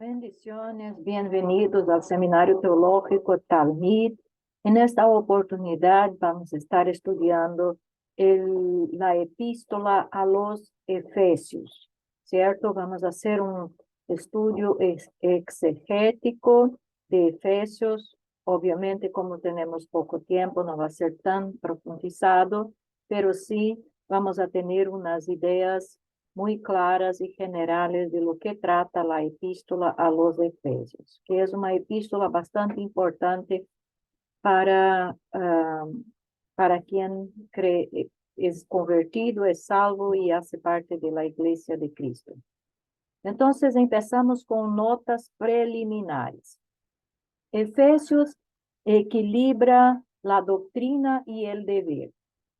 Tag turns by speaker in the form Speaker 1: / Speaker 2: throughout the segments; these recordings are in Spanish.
Speaker 1: Bendiciones, bienvenidos al Seminario Teológico Talmid. En esta oportunidad vamos a estar estudiando la epístola a los Efesios, ¿cierto? Vamos a hacer un estudio exegético de Efesios. Obviamente, como tenemos poco tiempo, no va a ser tan profundizado, pero sí vamos a tener unas ideas muy claras y generales de lo que trata la epístola a los Efesios, que es una epístola bastante importante para quien cree, es convertido, es salvo y hace parte de la Iglesia de Cristo. Entonces empezamos con notas preliminares. Efesios equilibra la doctrina y el deber.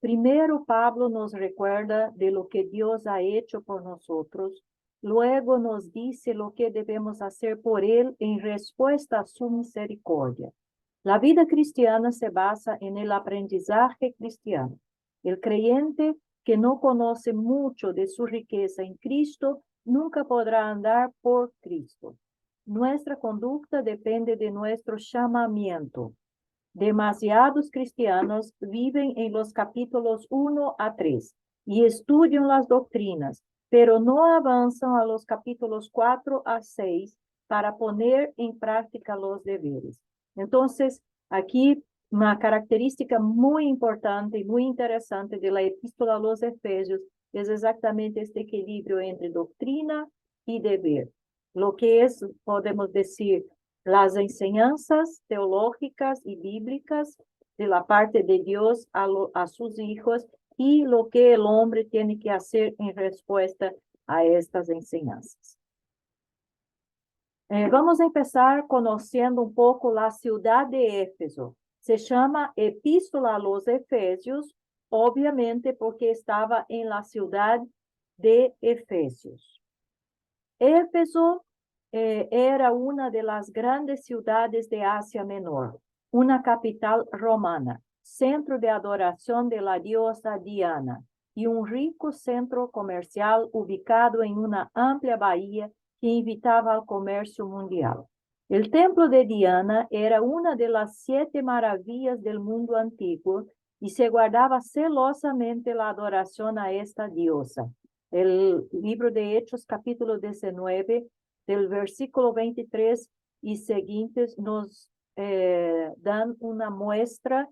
Speaker 1: Primero, Pablo nos recuerda de lo que Dios ha hecho por nosotros. Luego nos dice lo que debemos hacer por Él en respuesta a su misericordia. La vida cristiana se basa en el aprendizaje cristiano. El creyente que no conoce mucho de su riqueza en Cristo nunca podrá andar por Cristo. Nuestra conducta depende de nuestro llamamiento. Demasiados cristianos viven en los capítulos 1 a 3 y estudian las doctrinas, pero no avanzan a los capítulos 4 a 6 para poner en práctica los deberes. Entonces, aquí una característica muy importante y muy interesante de la epístola a los Efesios es exactamente este equilibrio entre doctrina y deber. Lo que es, podemos decir, las enseñanzas teológicas y bíblicas de la parte de Dios a sus hijos y lo que el hombre tiene que hacer en respuesta a estas enseñanzas. Vamos a empezar conociendo un poco la ciudad de Éfeso. Se llama Epístola a los Efesios, obviamente porque estaba en la ciudad de Efesios. Éfeso era una de las grandes ciudades de Asia Menor, una capital romana, centro de adoración de la diosa Diana y un rico centro comercial ubicado en una amplia bahía que invitaba al comercio mundial. El templo de Diana era una de las 7 maravillas del mundo antiguo y se guardaba celosamente la adoración a esta diosa. El libro de Hechos, capítulo 19, del versículo 23 y siguientes, nos dan una muestra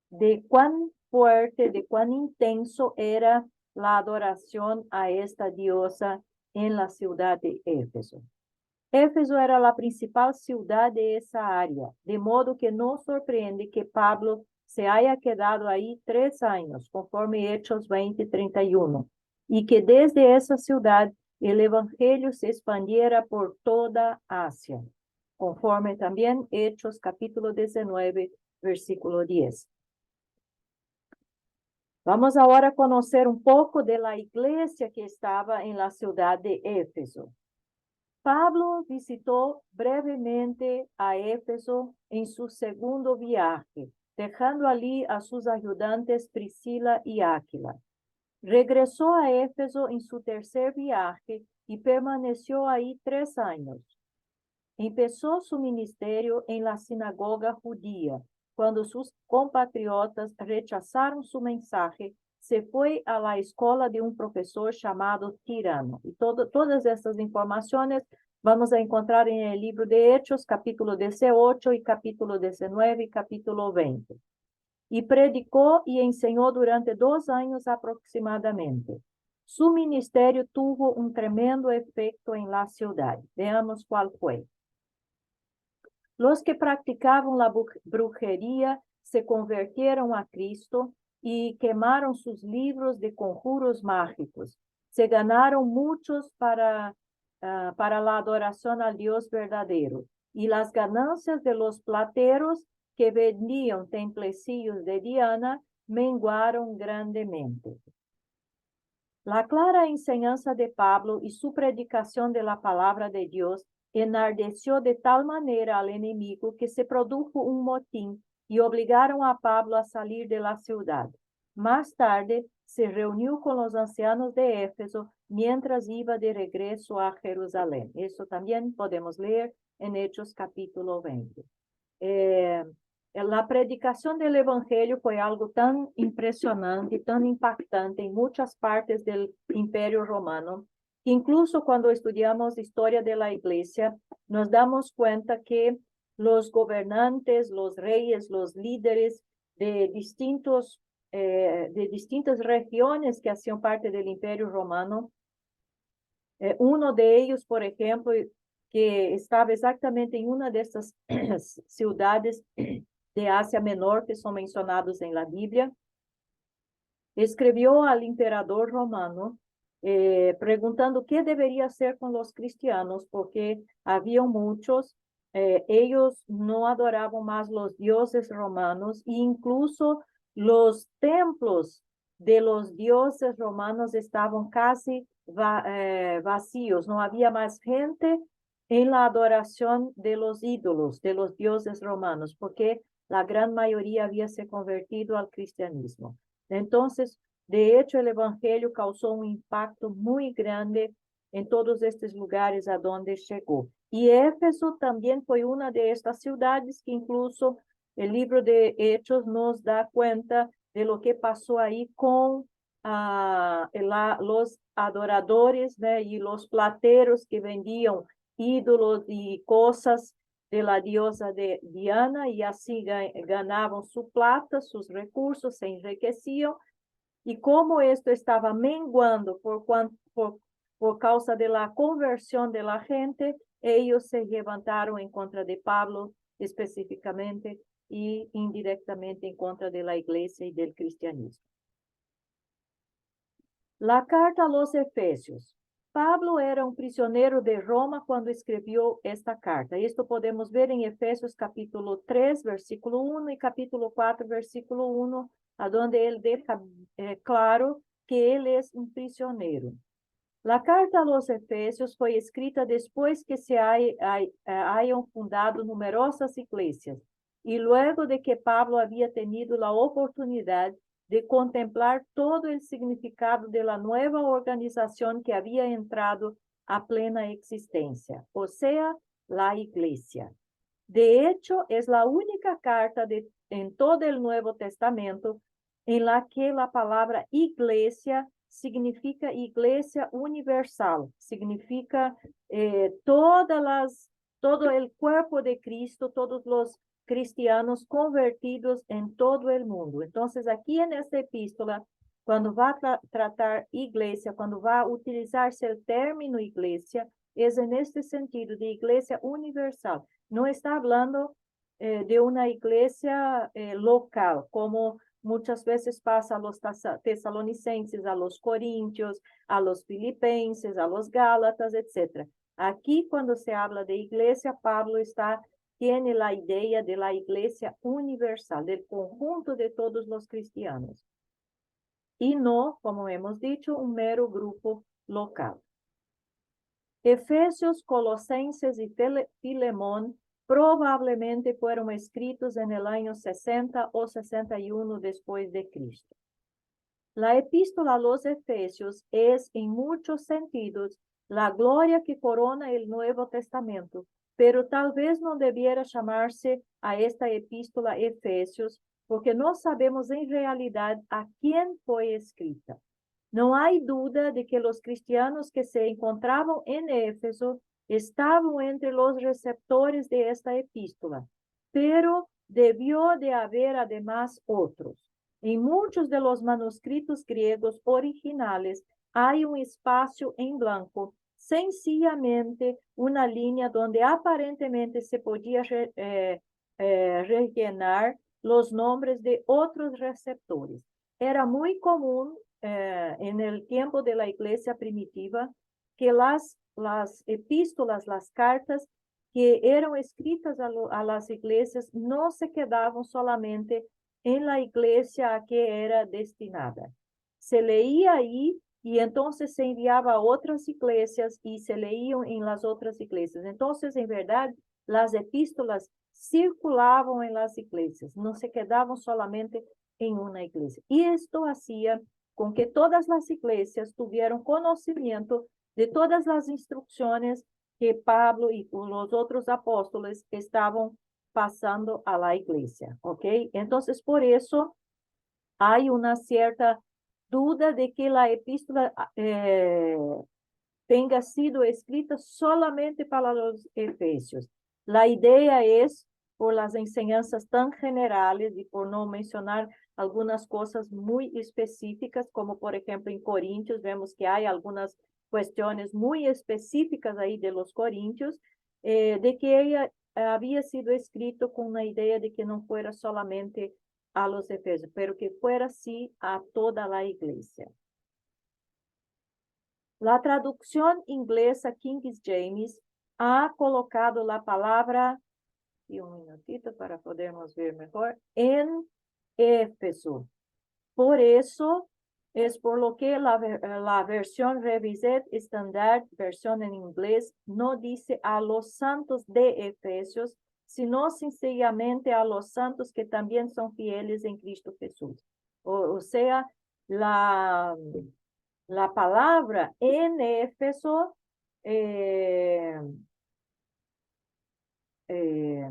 Speaker 1: de cuán fuerte, de cuán intenso era la adoración a esta diosa en la ciudad de Éfeso. Éfeso era la principal ciudad de esa área, de modo que no sorprende que Pablo se haya quedado ahí 3 años, conforme Hechos 20:31. Y que desde esa ciudad el evangelio se expandiera por toda Asia, conforme también Hechos capítulo 19, versículo 10. Vamos ahora a conocer un poco de la iglesia que estaba en la ciudad de Éfeso. Pablo visitó brevemente a Éfeso en su segundo viaje, dejando allí a sus ayudantes Priscila y Áquila. Regresó a Éfeso en su tercer viaje y permaneció ahí 3 años. Empezó su ministerio en la sinagoga judía. Cuando sus compatriotas rechazaron su mensaje, se fue a la escuela de un profesor llamado Tirano. Y todas estas informaciones vamos a encontrar en el libro de Hechos, capítulo 18 y capítulo 19 y capítulo 20. Y predicó y enseñó durante 2 años aproximadamente. Su ministerio tuvo un tremendo efecto en la ciudad. Veamos cuál fue. Los que practicaban la brujería se convirtieron a Cristo y quemaron sus libros de conjuros mágicos. Se ganaron muchos para la adoración al Dios verdadero. Y las ganancias de los plateros que vendían templecillos de Diana menguaron grandemente. La clara enseñanza de Pablo y su predicación de la palabra de Dios enardeció de tal manera al enemigo que se produjo un motín y obligaron a Pablo a salir de la ciudad. Más tarde, se reunió con los ancianos de Éfeso mientras iba de regreso a Jerusalén. Eso también podemos leer en Hechos capítulo 20. La predicación del Evangelio fue algo tan impresionante, tan impactante en muchas partes del Imperio Romano, que incluso cuando estudiamos historia de la Iglesia, nos damos cuenta que los gobernantes, los reyes, los líderes de distintas regiones que hacían parte del Imperio Romano, uno de ellos, por ejemplo, que estaba exactamente en una de estas ciudades de Asia Menor que son mencionados en la Biblia, escribió al emperador romano preguntando qué debería hacer con los cristianos, porque había muchos, ellos no adoraban más los dioses romanos, e incluso los templos de los dioses romanos estaban casi vacíos, no había más gente en la adoración de los ídolos, de los dioses romanos, porque la gran mayoría había se convertido al cristianismo. Entonces, de hecho, el Evangelio causó un impacto muy grande en todos estos lugares a donde llegó. Y Éfeso también fue una de estas ciudades que incluso el libro de Hechos nos da cuenta de lo que pasó ahí con los adoradores, ¿no? Y los plateros que vendían ídolos y cosas de la diosa de Diana, y así ganaban su plata, sus recursos, se enriquecían, y como esto estaba menguando por causa de la conversión de la gente, ellos se levantaron en contra de Pablo específicamente y indirectamente en contra de la iglesia y del cristianismo. La carta a los Efesios. Pablo era un prisionero de Roma cuando escribió esta carta. Esto podemos ver en Efesios capítulo 3, versículo 1 y capítulo 4, versículo 1, a donde él deja claro que él es un prisionero. La carta a los Efesios fue escrita después que se hayan fundado numerosas iglesias y luego de que Pablo había tenido la oportunidad de contemplar todo el significado de la nueva organización que había entrado a plena existencia, o sea, la iglesia. De hecho, es la única carta en todo el Nuevo Testamento en la que la palabra iglesia significa iglesia universal, significa todo el cuerpo de Cristo, todos los cristianos convertidos en todo el mundo. Entonces, aquí en esta epístola, cuando va a tratar iglesia, cuando va a utilizarse el término iglesia, es en este sentido de iglesia universal. No está hablando de una iglesia local, como muchas veces pasa a los tesalonicenses, a los corintios, a los filipenses, a los gálatas, etc. Aquí, cuando se habla de iglesia, Pablo tiene la idea de la iglesia universal, del conjunto de todos los cristianos. Y no, como hemos dicho, un mero grupo local. Efesios, Colosenses y Filemón probablemente fueron escritos en el año 60 o 61 después de Cristo. La epístola a los Efesios es, en muchos sentidos, la gloria que corona el Nuevo Testamento, pero tal vez no debiera llamarse a esta epístola Efesios, porque no sabemos en realidad a quién fue escrita. No hay duda de que los cristianos que se encontraban en Éfeso estaban entre los receptores de esta epístola, pero debió de haber además otros. En muchos de los manuscritos griegos originales hay un espacio en blanco, sencillamente una línea donde aparentemente se podía rellenar los nombres de otros receptores. Era muy común en el tiempo de la iglesia primitiva que las epístolas, las cartas que eran escritas a las iglesias no se quedaban solamente en la iglesia a que era destinada. Se leía ahí y entonces se enviaba a otras iglesias y se leían en las otras iglesias. Entonces, en verdad, las epístolas circulaban en las iglesias, no se quedaban solamente en una iglesia. Y esto hacía con que todas las iglesias tuvieron conocimiento de todas las instrucciones que Pablo y los otros apóstoles estaban pasando a la iglesia, ¿ok? Entonces, por eso hay una cierta duda de que la epístola tenga sido escrita solamente para los efesios. La idea es, por las enseñanzas tan generales y por no mencionar algunas cosas muy específicas, como por ejemplo en Corintios, vemos que hay algunas cuestiones muy específicas ahí de los Corintios, de que ella había sido escrito con una idea de que no fuera solamente a los efesios, pero que fuera sí a toda la iglesia. La traducción inglesa King James ha colocado la palabra, y un minutito para podermos ver mejor, en Éfeso. Por eso es por lo que la versión Revised Standard, versión en inglés, no dice a los santos de Efesios, sino sencillamente a los santos que también son fieles en Cristo Jesús. O sea, la palabra en Éfeso eh, eh,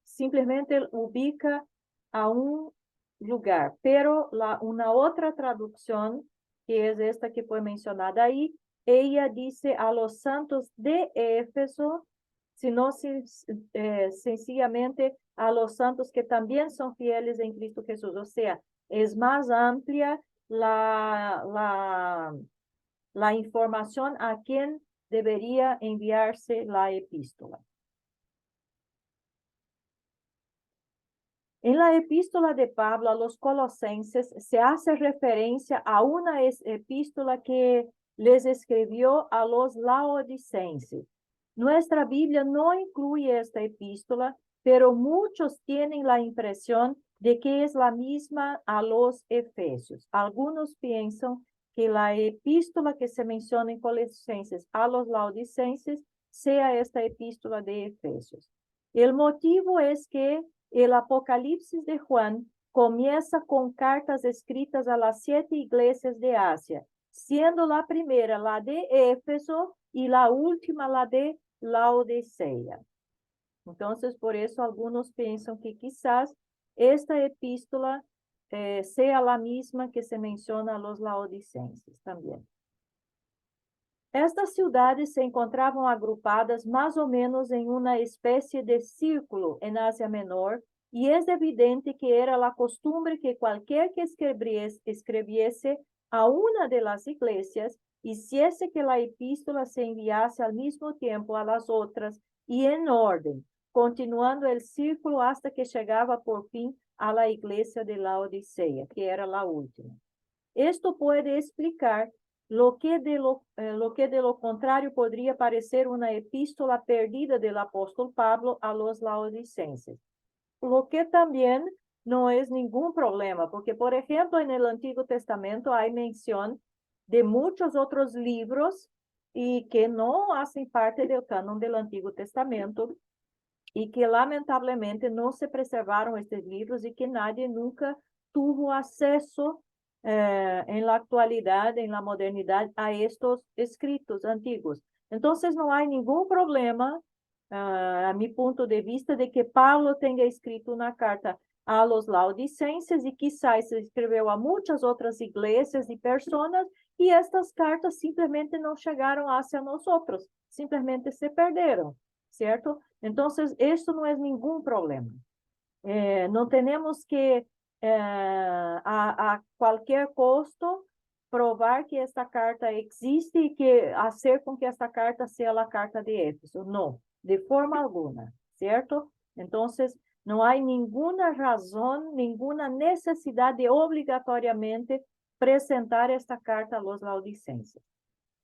Speaker 1: simplemente ubica a un lugar, pero una otra traducción, que es esta que fue mencionada ahí, ella dice a los santos de Éfeso, sino sencillamente a los santos que también son fieles en Cristo Jesús. O sea, es más amplia la información a quien debería enviarse la epístola. En la epístola de Pablo a los colosenses se hace referencia a una epístola que les escribió a los laodicenses. Nuestra Biblia no incluye esta epístola, pero muchos tienen la impresión de que es la misma a los efesios. Algunos piensan que la epístola que se menciona en Colosenses a los laodicenses sea esta epístola de Efesios. El motivo es que el Apocalipsis de Juan comienza con cartas escritas a las 7 iglesias de Asia, siendo la primera la de Éfeso y la última la de Laodicea. Entonces, por eso algunos piensan que quizás esta epístola sea la misma que se menciona a los laodicenses también. Estas ciudades se encontravam agrupadas mais ou menos em uma espécie de círculo em Ásia Menor, e é evidente que era a costumbre que qualquer que escreviese a uma de las iglesias, hiciese que a epístola se enviasse ao mesmo tempo a las outras, e em ordem, continuando o círculo hasta que chegava por fim a la iglesia de Laodicea, que era a última. Esto puede explicar lo que de lo contrario podría parecer una epístola perdida del apóstol Pablo a los laodicenses. Lo que también no es ningún problema, porque, por ejemplo, en el Antiguo Testamento hay mención de muchos otros libros y que no hacen parte del canon del Antiguo Testamento y que lamentablemente no se preservaron estos libros y que nadie nunca tuvo acceso en la actualidad, en la modernidad, a estos escritos antiguos. Entonces, no hay ningún problema, a mi punto de vista, de que Pablo tenga escrito una carta a los laodicenses y quizás se escribió a muchas otras iglesias y personas y estas cartas simplemente no llegaron hacia nosotros, simplemente se perdieron, ¿cierto? Entonces, esto no es ningún problema. No tenemos que a cualquier costo probar que esta carta existe y que hacer con que esta carta sea la carta de Éfeso. No, de forma alguna, ¿cierto? Entonces, no hay ninguna razón, ninguna necesidad de obligatoriamente presentar esta carta a los laodicenses.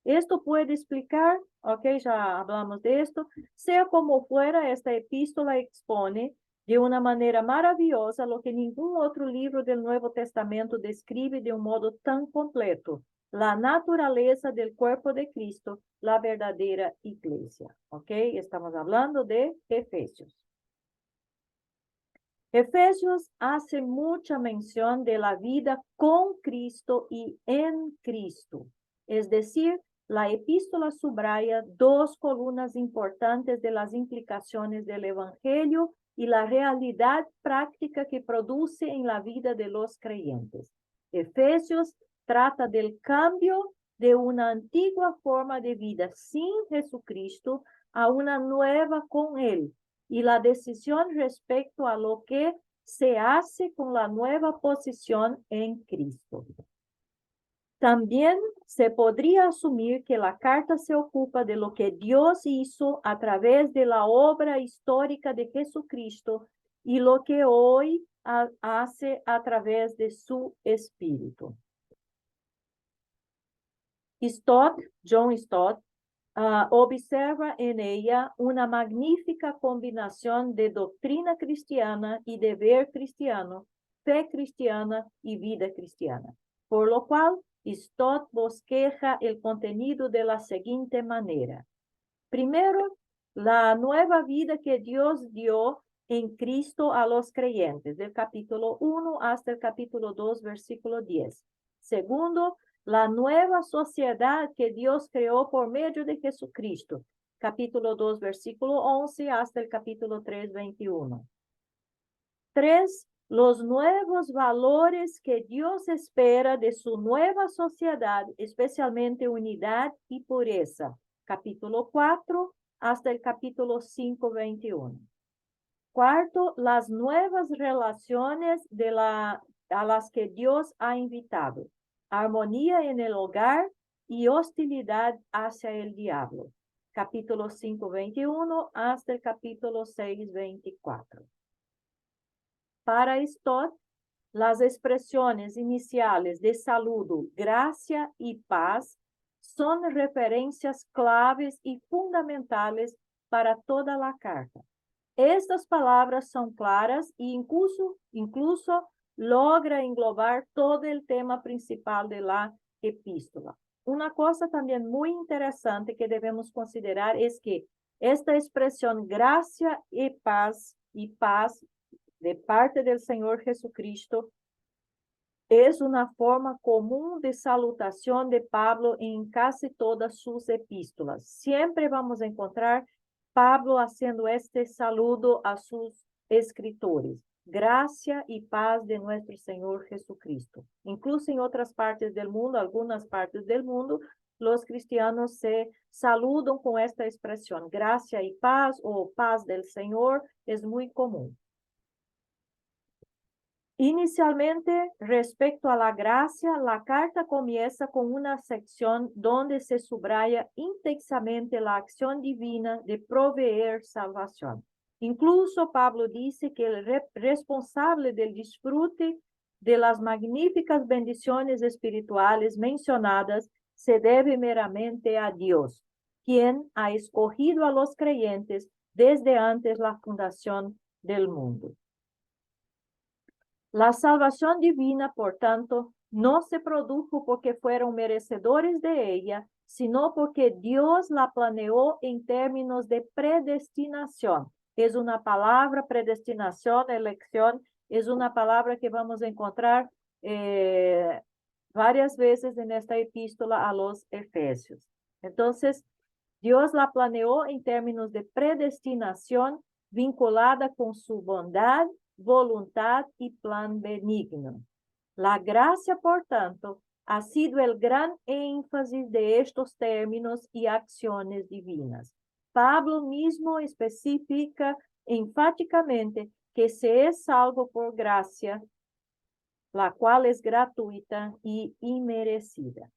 Speaker 1: Esto puede explicar, ok, ya hablamos de esto, sea como fuera, esta epístola expone de una manera maravillosa lo que ningún otro libro del Nuevo Testamento describe de un modo tan completo, la naturaleza del cuerpo de Cristo, la verdadera iglesia, ok, estamos hablando de Efesios. Efesios hace mucha mención de la vida con Cristo y en Cristo. Es decir, la epístola subraya dos columnas importantes de las implicaciones del Evangelio y la realidad práctica que produce en la vida de los creyentes. Efesios trata del cambio de una antigua forma de vida sin Jesucristo a una nueva con Él, y la decisión respecto a lo que se hace con la nueva posición en Cristo. También se podría asumir que la carta se ocupa de lo que Dios hizo a través de la obra histórica de Jesucristo y lo que hoy hace a través de su Espíritu. John Stott, observa en ella una magnífica combinación de doctrina cristiana y deber cristiano, fe cristiana y vida cristiana, por lo cual Stott bosqueja el contenido de la siguiente manera. Primero, la nueva vida que Dios dio en Cristo a los creyentes, del capítulo 1 hasta el capítulo 2, versículo 10. Segundo, la nueva sociedad que Dios creó por medio de Jesucristo, capítulo 2, versículo 11 hasta el capítulo 3, 21. 3. Los nuevos valores que Dios espera de su nueva sociedad, especialmente unidad y pureza, capítulo 4 hasta el capítulo 5, 21. Cuarto, las nuevas relaciones a las que Dios ha invitado, armonía en el hogar y hostilidad hacia el diablo, capítulo 5, 21 hasta el capítulo 6, 24. Para Stott, las expresiones iniciales de saludo, gracia y paz son referencias claves y fundamentales para toda la carta. Estas palabras son claras e incluso logra englobar todo el tema principal de la epístola. Una cosa también muy interesante que debemos considerar es que esta expresión gracia y paz de parte del Señor Jesucristo es una forma común de salutación de Pablo en casi todas sus epístolas. Siempre vamos a encontrar Pablo haciendo este saludo a sus escritores. Gracia y paz de nuestro Señor Jesucristo. Incluso en otras partes del mundo, algunas partes del mundo, los cristianos se saludan con esta expresión. Gracia y paz o paz del Señor es muy común. Inicialmente, respecto a la gracia, la carta comienza con una sección donde se subraya intensamente la acción divina de proveer salvación. Incluso Pablo dice que el responsable del disfrute de las magníficas bendiciones espirituales mencionadas se debe meramente a Dios, quien ha escogido a los creyentes desde antes la fundación del mundo. La salvación divina, por tanto, no se produjo porque fueron merecedores de ella, sino porque Dios la planeó en términos de predestinación. Es una palabra, predestinación, elección, es una palabra que vamos a encontrar varias veces en esta epístola a los Efesios. Entonces, Dios la planeó en términos de predestinación vinculada con su bondad, voluntad y plan benigno. La gracia, por tanto, ha sido el gran énfasis de estos términos y acciones divinas. Pablo mismo especifica enfáticamente que se es salvo por gracia, la cual es gratuita y inmerecida.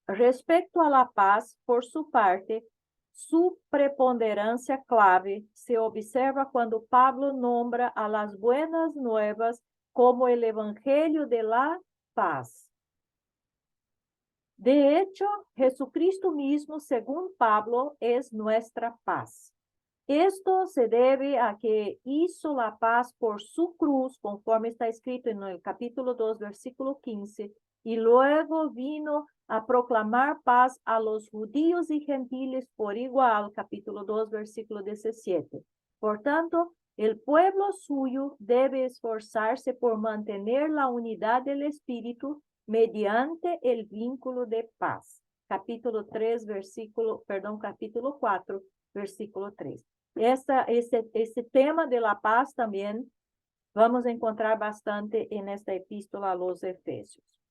Speaker 1: Respecto a la paz, por su parte, su preponderancia clave se observa cuando Pablo nombra a las buenas nuevas como el evangelio de la paz. De hecho, Jesucristo mismo, según Pablo, es nuestra paz. Esto se debe a que hizo la paz por su cruz, conforme está escrito en el capítulo 2, versículo 15, y luego vino a proclamar paz a los judíos y gentiles por igual, capítulo 2, versículo 17. Por tanto, El pueblo suyo debe esforzarse por mantener la unidad del espíritu mediante el vínculo de paz. Capítulo 4, versículo 3. Este tema de la paz también vamos a encontrar bastante en esta epístola a los Efesios.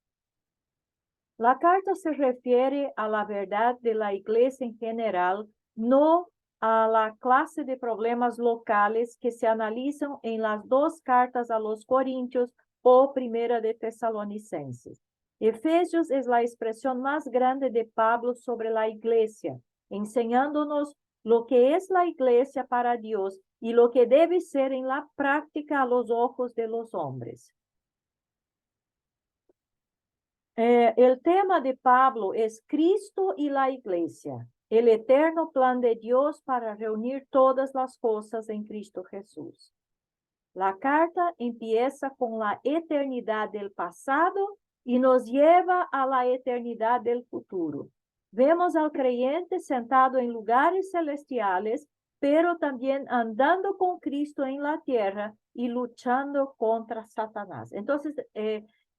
Speaker 1: La carta se refiere a la verdad de la iglesia en general, no a la clase de problemas locales que se analizan en las dos cartas a los Corintios o Primera de Tesalonicenses. Efesios es la expresión más grande de Pablo sobre la iglesia, enseñándonos lo que es la iglesia para Dios y lo que debe ser en la práctica a los ojos de los hombres. El tema de Pablo es Cristo y la iglesia, el eterno plan de Dios para reunir todas las cosas en Cristo Jesús. La carta empieza con la eternidad del pasado y nos lleva a la eternidad del futuro. Vemos al creyente sentado en lugares celestiales, pero también andando con Cristo en la tierra y luchando contra Satanás. Entonces,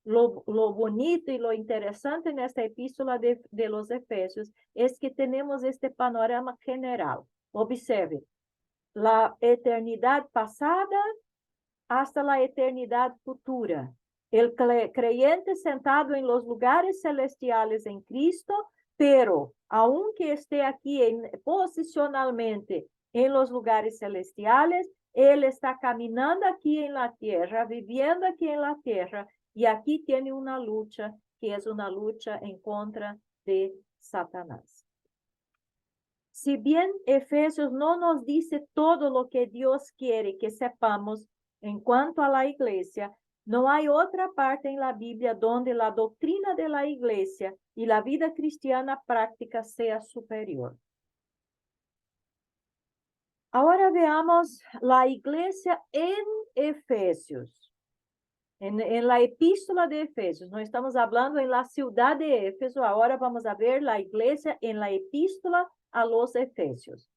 Speaker 1: lo bonito y lo interesante en esta epístola de los Efesios es que tenemos este panorama general. Observe, la eternidad pasada hasta la eternidad futura. El creyente sentado en los lugares celestiales en Cristo, pero aunque esté aquí posicionalmente en los lugares celestiales, él está caminando aquí en la tierra, viviendo aquí en la tierra, y aquí tiene una lucha que es una lucha en contra de Satanás. Si bien Efesios no nos dice todo lo que Dios quiere que sepamos en cuanto a la iglesia, no hay otra parte en la Biblia donde la doctrina de la iglesia y la vida cristiana práctica sea superior. Ahora veamos la iglesia en Efesios. En la epístola de Efesios, no estamos hablando en la ciudad de Éfeso, ahora vamos a ver la iglesia en la epístola a los Efesios.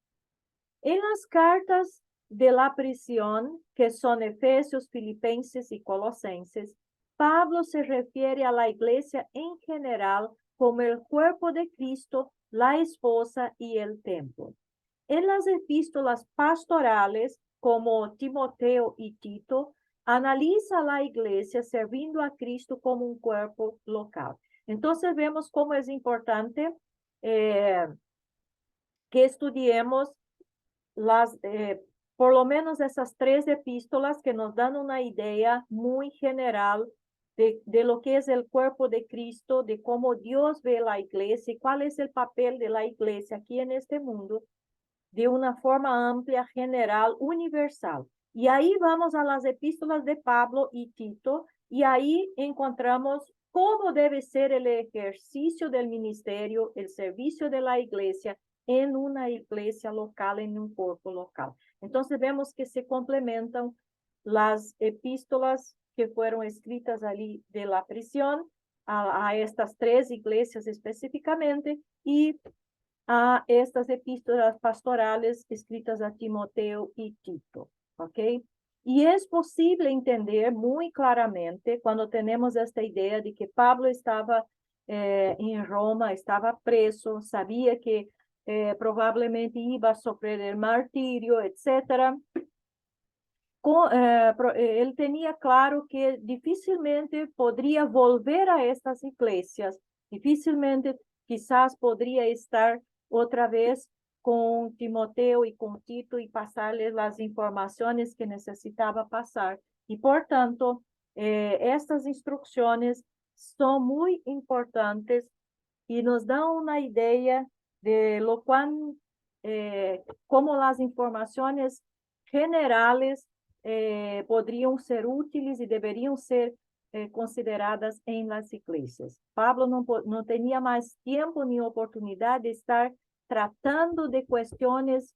Speaker 1: En las cartas de la prisión, que son Efesios, Filipenses y Colosenses, Pablo se refiere a la iglesia en general como el cuerpo de Cristo, la esposa y el templo. En las epístolas pastorales, como Timoteo y Tito, analiza a la iglesia servindo a Cristo como un cuerpo local. Entonces vemos cómo es importante que estudiemos por lo menos esas 3 epístolas que nos dan una idea muy general de lo que es el cuerpo de Cristo, de cómo Dios ve la iglesia y cuál es el papel de la iglesia aquí en este mundo, de una forma amplia, general, universal. Y ahí vamos a las epístolas de Pablo y Tito, y ahí encontramos cómo debe ser el ejercicio del ministerio, el servicio de la iglesia en una iglesia local, en un cuerpo local. Entonces vemos que se complementan las epístolas que fueron escritas allí de la prisión a estas 3 iglesias específicamente y a estas epístolas pastorales escritas a Timoteo y Tito, ¿ok? Y es posible entender muy claramente cuando tenemos esta idea de que Pablo estaba en Roma, estaba preso, sabía que probablemente iba a sufrir el martirio, etc. Él tenía claro que difícilmente podría volver a estas iglesias, difícilmente quizás podría estar otra vez con Timoteo y con Tito y pasarles las informaciones que necesitaba pasar. Y por tanto, estas instrucciones son muy importantes y nos dan una idea de lo cual, cómo las informaciones generales podrían ser útiles y deberían ser consideradas en las iglesias. Pablo no tenía más tiempo ni oportunidad de estar tratando de cuestiones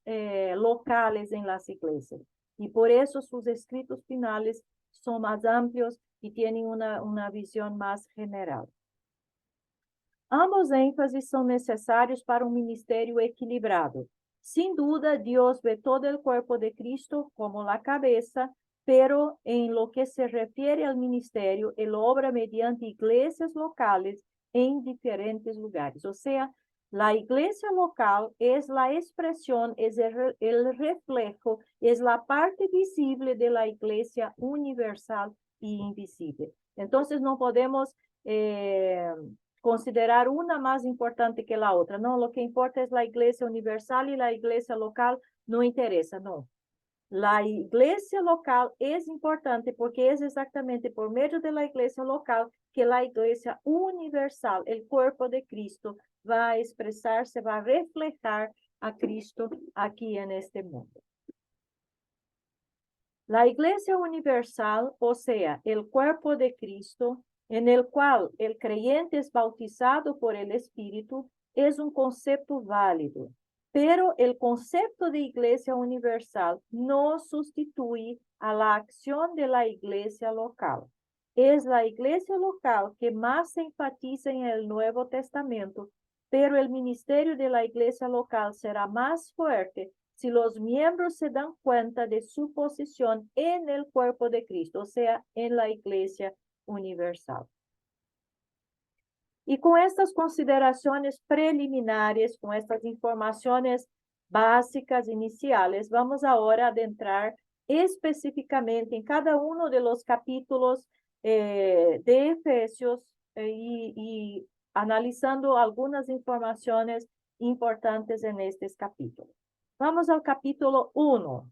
Speaker 1: locales en las iglesias. Y por eso sus escritos finales son más amplios y tienen una visión más general. Ambos énfases são necessários para um ministério equilibrado. Sin duda, Dios ve todo el cuerpo de Cristo como la cabeza, pero en lo que se refiere al ministerio, él obra mediante iglesias locales en diferentes lugares. O sea, la iglesia local es la expresión, es el reflejo, es la parte visible de la iglesia universal y invisible. Entonces, no podemos considerar una más importante que la otra. No, lo que importa es la iglesia universal y la iglesia local no interesa, no. La iglesia local es importante porque es exactamente por medio de la iglesia local que la iglesia universal, el cuerpo de Cristo, va a expresarse, va a reflejar a Cristo aquí en este mundo. La iglesia universal, o sea, el cuerpo de Cristo, en el cual el creyente es bautizado por el Espíritu, es un concepto válido. Pero el concepto de iglesia universal no sustituye a la acción de la iglesia local. Es la iglesia local que más se enfatiza en el Nuevo Testamento, pero el ministerio de la iglesia local será más fuerte si los miembros se dan cuenta de su posición en el cuerpo de Cristo, o sea, en la iglesia universal. Y con estas consideraciones preliminares, con estas informaciones básicas iniciales, vamos ahora a adentrar específicamente en cada uno de los capítulos de Efesios y analizando algunas informaciones importantes en estos capítulos. Vamos al capítulo 1.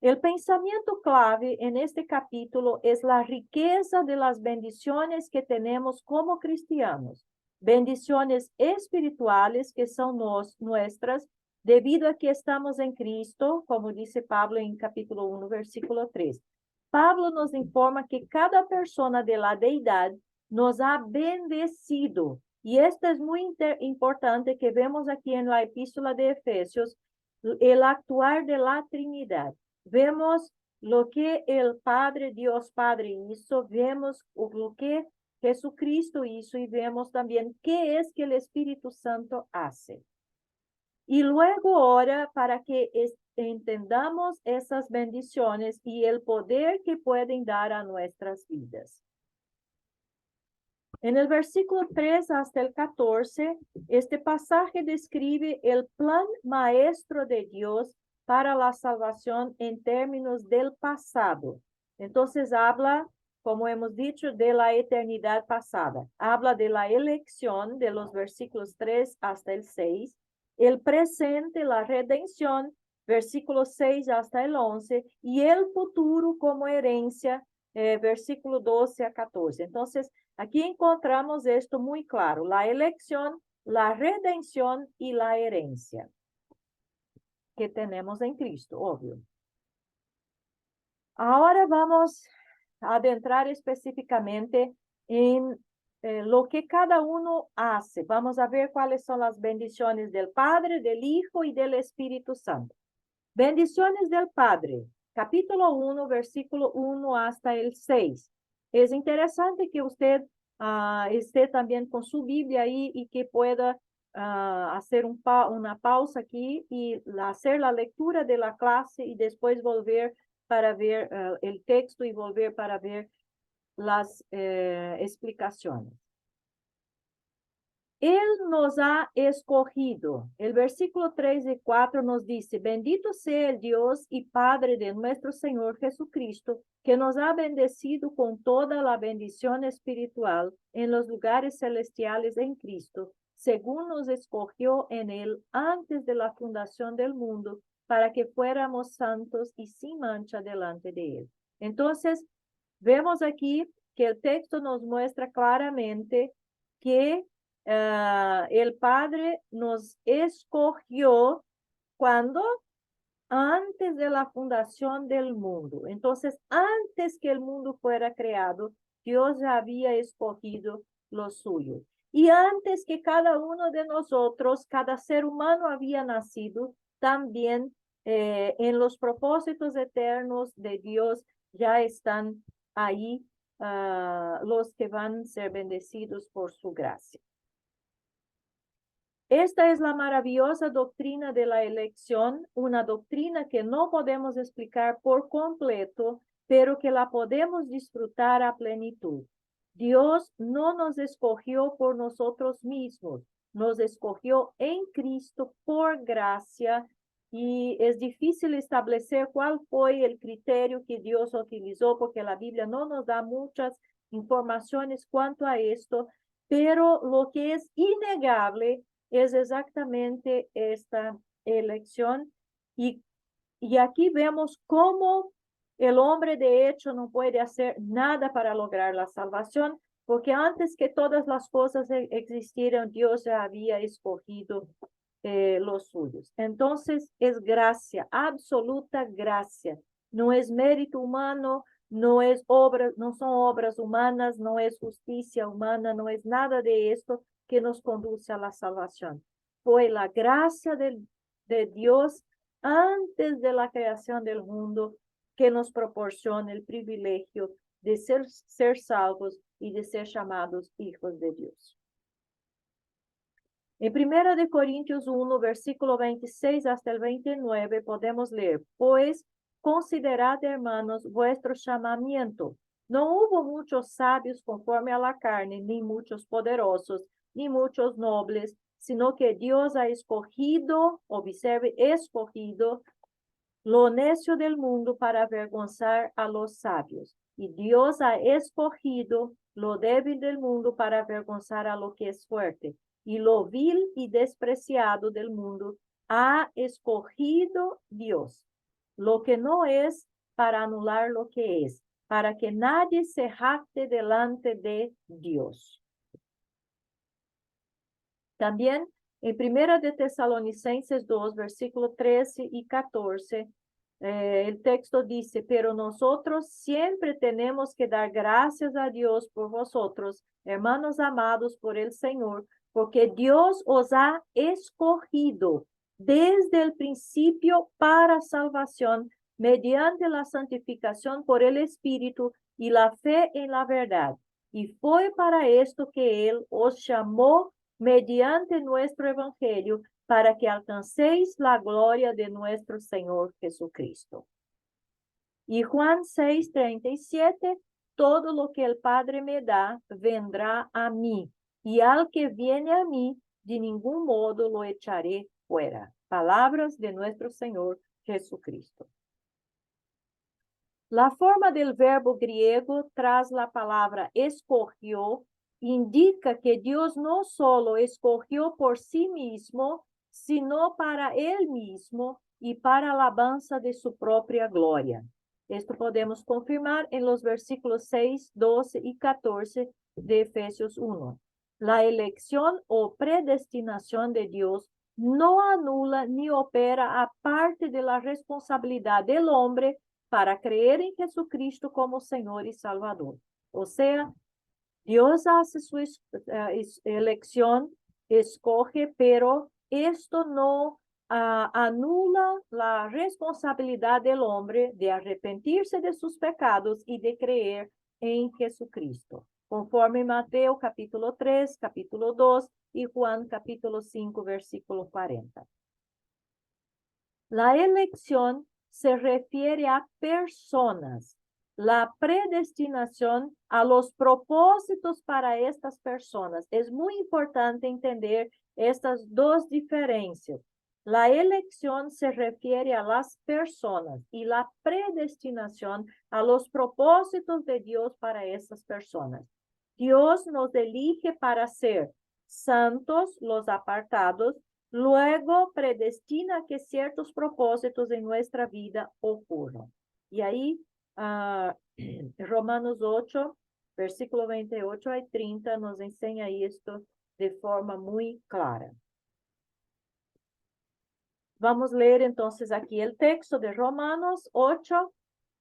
Speaker 1: El pensamiento clave en este capítulo es la riqueza de las bendiciones que tenemos como cristianos, bendiciones espirituales que son nuestras debido a que estamos en Cristo, como dice Pablo en capítulo 1, versículo 3. Pablo nos informa que cada persona de la deidad nos ha bendecido. Y esto es muy importante que vemos aquí en la epístola de Efesios, el actuar de la Trinidad. Vemos lo que el Padre, Dios Padre hizo, vemos lo que Jesucristo hizo y vemos también qué es que el Espíritu Santo hace. Y luego ora para que entendamos esas bendiciones y el poder que pueden dar a nuestras vidas. En el versículo 3 hasta el 14, este pasaje describe el plan maestro de Dios para la salvación en términos del pasado. Entonces habla, como hemos dicho, de la eternidad pasada. Habla de la elección de los versículos 3 hasta el 6, el presente, la redención, versículos 6 hasta el 11, y el futuro como herencia, versículo 12 a 14. Entonces, aquí encontramos esto muy claro, la elección, la redención y la herencia que tenemos en Cristo, obvio. Ahora vamos a adentrar específicamente en lo que cada uno hace. Vamos a ver cuáles son las bendiciones del Padre, del Hijo y del Espíritu Santo. Bendiciones del Padre, capítulo 1, versículo 1 hasta el 6. Es interesante que usted esté también con su Biblia ahí y que pueda hacer una pausa aquí y hacer la lectura de la clase y después volver para ver el texto y volver para ver las explicaciones. Él nos ha escogido. El versículo 3 y 4 nos dice, bendito sea el Dios y Padre de nuestro Señor Jesucristo, que nos ha bendecido con toda la bendición espiritual en los lugares celestiales en Cristo, según nos escogió en él antes de la fundación del mundo, para que fuéramos santos y sin mancha delante de él. Entonces, vemos aquí que el texto nos muestra claramente que el Padre nos escogió cuando antes de la fundación del mundo. Entonces, antes que el mundo fuera creado, Dios ya había escogido los suyos. Y antes que cada uno de nosotros, cada ser humano había nacido, también en los propósitos eternos de Dios ya están ahí los que van a ser bendecidos por su gracia. Esta es la maravillosa doctrina de la elección, una doctrina que no podemos explicar por completo, pero que la podemos disfrutar a plenitud. Dios no nos escogió por nosotros mismos, nos escogió en Cristo por gracia, y es difícil establecer cuál fue el criterio que Dios utilizó, porque la Biblia no nos da muchas informaciones cuanto a esto, pero lo que es innegable es exactamente esta elección. Y aquí vemos cómo el hombre de hecho no puede hacer nada para lograr la salvación, porque antes que todas las cosas existieran, Dios ya había escogido los suyos. Entonces es gracia, absoluta gracia. No es mérito humano, no es obra, no son obras humanas, no es justicia humana, no es nada de esto que nos conduce a la salvación. Fue la gracia de Dios antes de la creación del mundo que nos proporciona el privilegio de ser salvos y de ser llamados hijos de Dios. En 1 de Corintios 1, versículo 26 hasta el 29, podemos leer: pues considerad, hermanos, vuestro llamamiento. No hubo muchos sabios conforme a la carne, ni muchos poderosos, ni muchos nobles, sino que Dios ha escogido, observe, escogido lo necio del mundo para avergonzar a los sabios. Y Dios ha escogido lo débil del mundo para avergonzar a lo que es fuerte. Y lo vil y despreciado del mundo ha escogido Dios, lo que no es, para anular lo que es, para que nadie se jacte delante de Dios. También en 1 de Tesalonicenses 2, versículo 13 y 14, el texto dice: pero nosotros siempre tenemos que dar gracias a Dios por vosotros, hermanos amados por el Señor, porque Dios os ha escogido desde el principio para salvación, mediante la santificación por el Espíritu y la fe en la verdad. Y fue para esto que Él os llamó mediante nuestro evangelio, para que alcancéis la gloria de nuestro Señor Jesucristo. Y Juan 6:37, todo lo que el Padre me da, vendrá a mí, y al que viene a mí, de ningún modo lo echaré fuera. Palabras de nuestro Señor Jesucristo. La forma del verbo griego tras la palabra escogió indica que Dios no solo escogió por sí mismo, sino para él mismo y para alabanza de su propia gloria. Esto podemos confirmar en los versículos 6, 12 y 14 de Efesios 1. La elección o predestinación de Dios no anula ni opera aparte de la responsabilidad del hombre para creer en Jesucristo como Señor y Salvador. O sea, Dios hace su elección, escoge, pero esto no anula la responsabilidad del hombre de arrepentirse de sus pecados y de creer en Jesucristo, conforme Mateo capítulo 3, capítulo 2 y Juan capítulo 5, versículo 40. La elección se refiere a personas, la predestinación a los propósitos para estas personas. Es muy importante entender estas dos diferencias. La elección se refiere a las personas y la predestinación a los propósitos de Dios para estas personas. Dios nos elige para ser santos, los apartados. Luego predestina que ciertos propósitos en nuestra vida ocurran. Y ahí, Romanos 8, versículo 28 a 30, nos enseña esto de forma muy clara. Vamos a leer entonces aquí el texto de Romanos 8,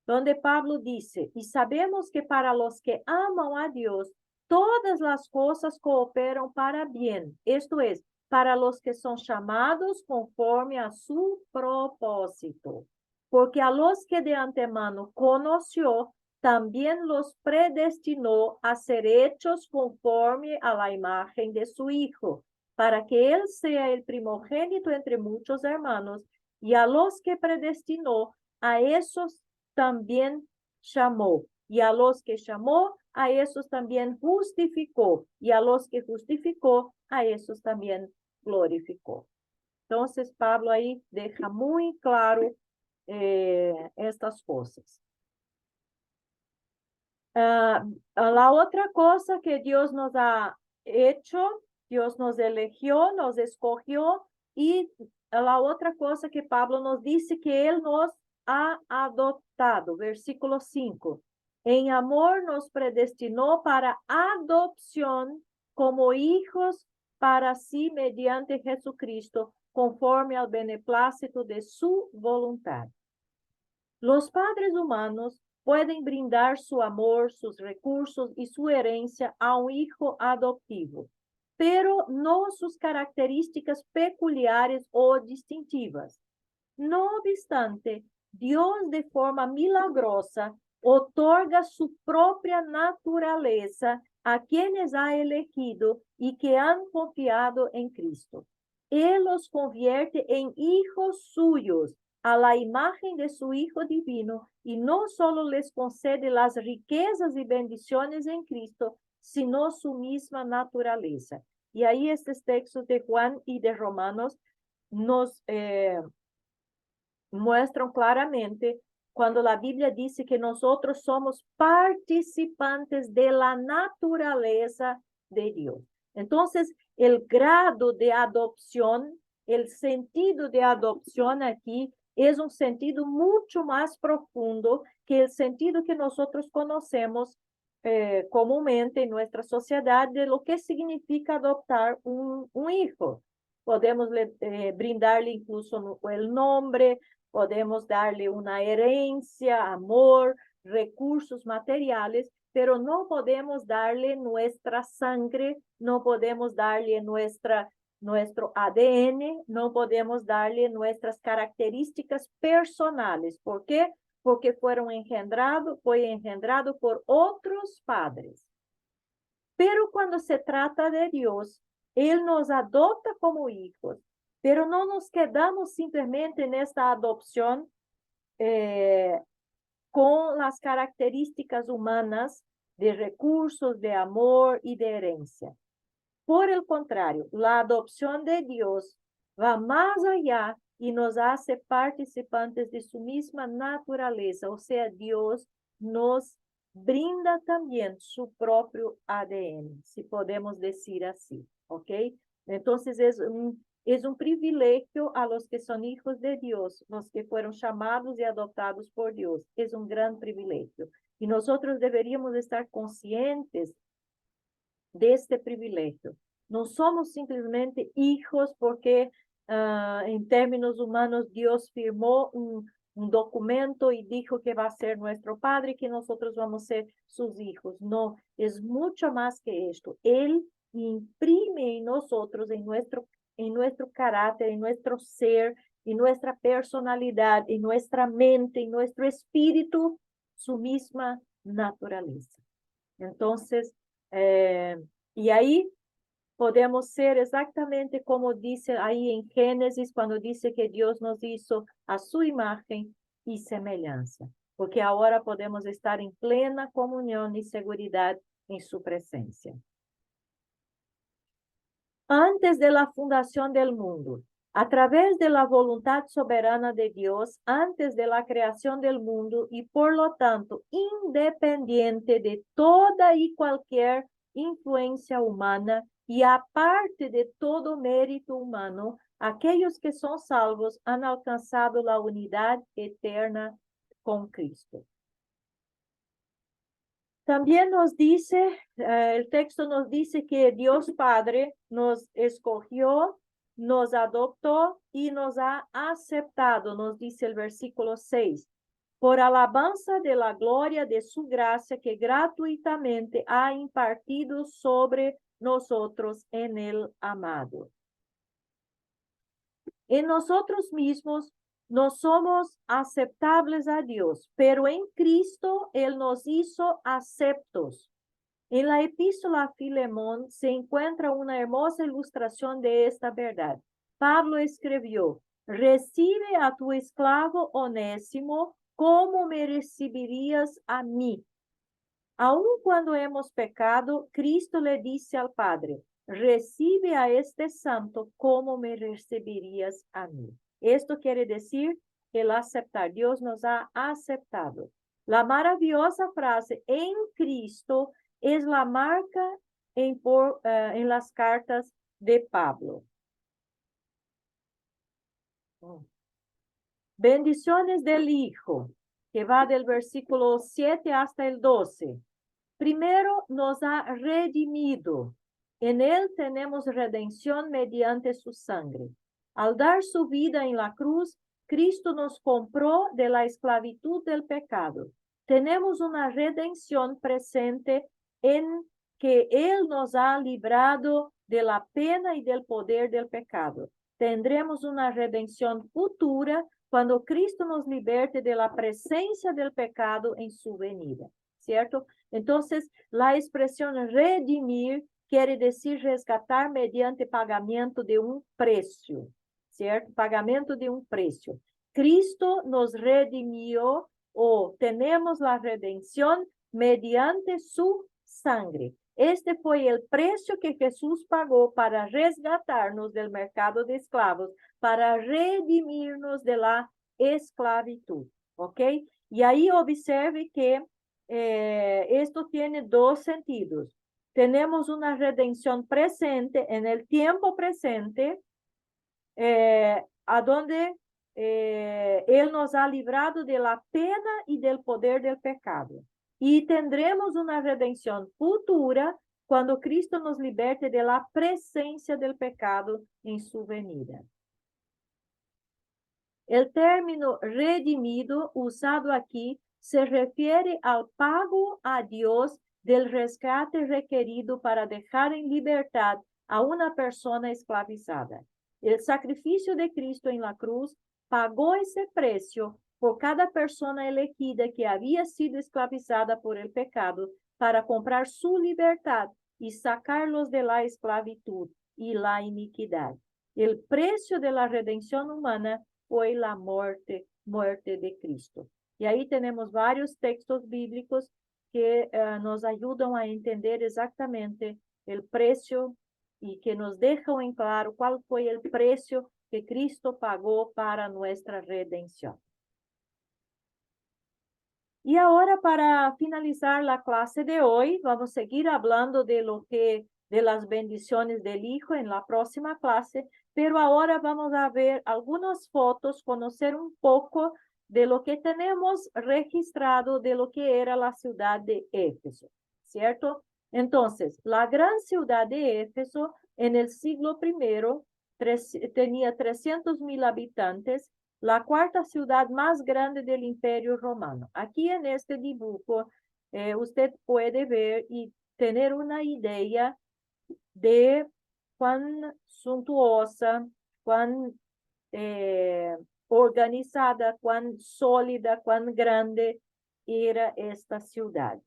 Speaker 1: donde Pablo dice: y sabemos que para los que aman a Dios, todas las cosas cooperan para bien. Esto es, para los que son llamados conforme a su propósito. Porque a los que de antemano conoció, también los predestinó a ser hechos conforme a la imagen de su Hijo, para que él sea el primogénito entre muchos hermanos, y a los que predestinó, a esos también llamó, y a los que llamó, a esos también justificó, y a los que justificó, a esos también glorificó. Entonces, Pablo ahí deja muy claro estas cosas. La otra cosa que Dios nos ha hecho, Dios nos eligió, nos escogió, y la otra cosa que Pablo nos dice que Él nos ha adoptado, versículo 5. En amor nos predestinó para adopción como hijos para sí mediante Jesucristo, conforme al beneplácito de su voluntad. Los padres humanos pueden brindar su amor, sus recursos y su herencia a un hijo adoptivo, pero no sus características peculiares o distintivas. No obstante, Dios de forma milagrosa otorga su propia naturaleza a quienes ha elegido y que han confiado en Cristo. Él los convierte en hijos suyos a la imagen de su Hijo divino, y no solo les concede las riquezas y bendiciones en Cristo, sino su misma naturaleza. Y ahí estos textos de Juan y de Romanos nos muestran claramente cuando la Biblia dice que nosotros somos participantes de la naturaleza de Dios. Entonces, el grado de adopción, el sentido de adopción aquí es un sentido mucho más profundo que el sentido que nosotros conocemos comúnmente en nuestra sociedad de lo que significa adoptar un hijo. Podemos brindarle incluso el nombre, podemos darle una herencia, amor, recursos materiales, pero no podemos darle nuestra sangre, no podemos darle nuestro ADN, no podemos darle nuestras características personales. ¿Por qué? Porque fue engendrado por otros padres. Pero cuando se trata de Dios, Él nos adopta como hijos, pero no nos quedamos simplemente en esta adopción con las características humanas de recursos, de amor y de herencia. Por el contrario, la adopción de Dios va más allá y nos hace participantes de su misma naturaleza, o sea, Dios nos brinda también su propio ADN, si podemos decir así, ¿ok? Entonces es un privilegio a los que son hijos de Dios, los que fueron llamados y adoptados por Dios, es un gran privilegio. Y nosotros deberíamos estar conscientes de este privilegio. No somos simplemente hijos porque en términos humanos Dios firmó un documento y dijo que va a ser nuestro Padre, que nosotros vamos a ser sus hijos. No, es mucho más que esto. Él imprime en nosotros, en nuestro carácter, en nuestro ser, en nuestra personalidad, en nuestra mente, en nuestro espíritu, su misma naturaleza. Entonces, y ahí podemos ser exactamente como dice ahí en Génesis, cuando dice que Dios nos hizo a su imagen y semejanza, porque ahora podemos estar en plena comunión y seguridad en su presencia. Antes de la fundación del mundo, a través de la voluntad soberana de Dios, antes de la creación del mundo y por lo tanto independiente de toda y cualquier influencia humana y aparte de todo mérito humano, aquellos que son salvos han alcanzado la unidad eterna con Cristo. También nos dice, el texto nos dice que Dios Padre nos escogió, nos adoptó y nos ha aceptado, nos dice el versículo 6, por alabanza de la gloria de su gracia que gratuitamente ha impartido sobre nosotros en el amado. En nosotros mismos no somos aceptables a Dios, pero en Cristo Él nos hizo aceptos En la epístola a Filemón se encuentra una hermosa ilustración de esta verdad. Pablo escribió, recibe a tu esclavo Onésimo como me recibirías a mí. Aun cuando hemos pecado, Cristo le dice al Padre, recibe a este santo como me recibirías a mí. Esto quiere decir el aceptar. Dios nos ha aceptado. La maravillosa frase en Cristo es la marca en las cartas de Pablo. Bendiciones del Hijo, que va del versículo 7 hasta el 12. Primero nos ha redimido. En él tenemos redención mediante su sangre. Al dar su vida en la cruz, Cristo nos compró de la esclavitud del pecado. Tenemos una redención presente en que Él nos ha librado de la pena y del poder del pecado. Tendremos una redención futura cuando Cristo nos liberte de la presencia del pecado en su venida, ¿cierto? Entonces, la expresión redimir quiere decir resgatar mediante pagamento de un precio, ¿cierto? Pagamento de un precio. Cristo nos redimió o tenemos la redención mediante su sangre. Este fue el precio que Jesús pagó para resgatarnos del mercado de esclavos, para redimirnos de la esclavitud, ¿ok? Y ahí observe que esto tiene dos sentidos. Tenemos una redención presente, en el tiempo presente, a donde Él nos ha librado de la pena y del poder del pecado. Y tendremos una redención futura cuando Cristo nos liberte de la presencia del pecado en su venida. El término redimido usado aquí se refiere al pago a Dios del rescate requerido para dejar en libertad a una persona esclavizada. El sacrificio de Cristo en la cruz pagó ese precio por cada persona elegida que había sido esclavizada por el pecado para comprar su libertad y sacarlos de la esclavitud y la iniquidad. El precio de la redención humana fue la muerte de Cristo. Y ahí tenemos varios textos bíblicos que nos ayudan a entender exactamente el precio y que nos dejan en claro cuál fue el precio que Cristo pagó para nuestra redención. Y ahora, para finalizar la clase de hoy, vamos a seguir hablando de las bendiciones del Hijo en la próxima clase, pero ahora vamos a ver algunas fotos, conocer un poco de lo que tenemos registrado de lo que era la ciudad de Éfeso, ¿cierto? Entonces, la gran ciudad de Éfeso en el siglo I tenía 300,000 habitantes, la cuarta ciudad más grande del Imperio Romano. Aquí en este dibujo usted puede ver y tener una idea de cuán suntuosa, cuán organizada, cuán sólida, cuán grande era esta ciudad.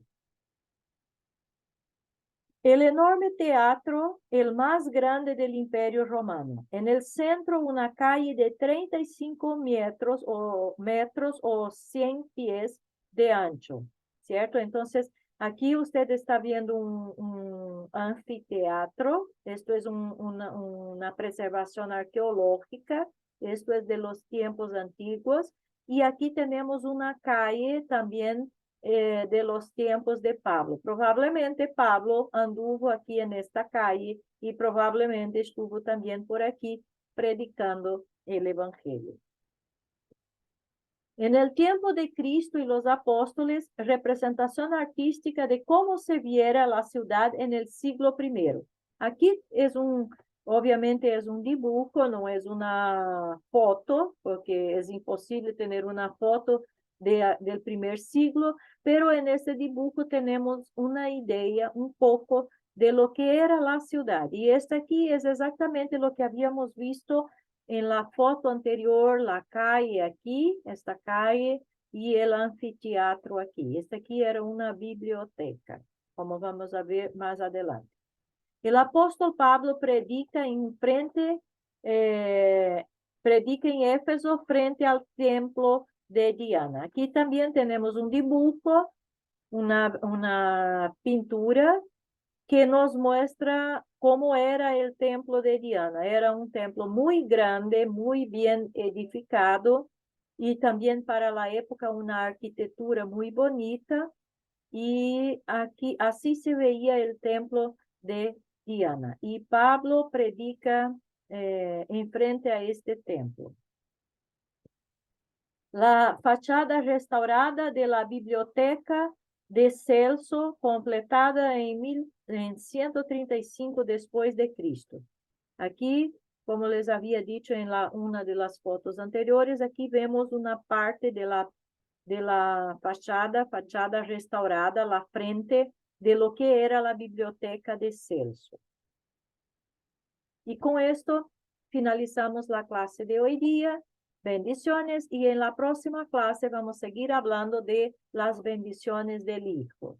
Speaker 1: El enorme teatro, el más grande del Imperio Romano. En el centro, una calle de 35 metros o 100 pies de ancho, ¿cierto? Entonces, aquí usted está viendo un anfiteatro. Esto es una preservación arqueológica. Esto es de los tiempos antiguos. Y aquí tenemos una calle también de los tiempos de Pablo. Probablemente Pablo anduvo aquí en esta calle y probablemente estuvo también por aquí predicando el Evangelio. En el tiempo de Cristo y los apóstoles, representación artística de cómo se viera la ciudad en el siglo I. Aquí obviamente es un dibujo, no es una foto, porque es imposible tener una foto del primer siglo, pero en este dibujo tenemos una idea un poco de lo que era la ciudad. Y esta aquí es exactamente lo que habíamos visto en la foto anterior, la calle aquí, esta calle, y el anfiteatro aquí. Esta aquí era una biblioteca. como vamos a ver más adelante. El apóstol Pablo predica en Éfeso frente al templo de Diana. Aquí también tenemos un dibujo, una pintura que nos muestra cómo era el templo de Diana. Era un templo muy grande, muy bien edificado y también para la época una arquitectura muy bonita. Y aquí así se veía el templo de Diana. Y Pablo predica en frente a este templo. La fachada restaurada de la biblioteca de Celso, completada en 135 después de Cristo. Aquí, como les había dicho en una de las fotos anteriores, aquí vemos una parte de la fachada restaurada, la frente de lo que era la biblioteca de Celso. Y con esto finalizamos la clase de hoy día. Bendiciones, y en la próxima clase vamos a seguir hablando de las bendiciones del Hijo.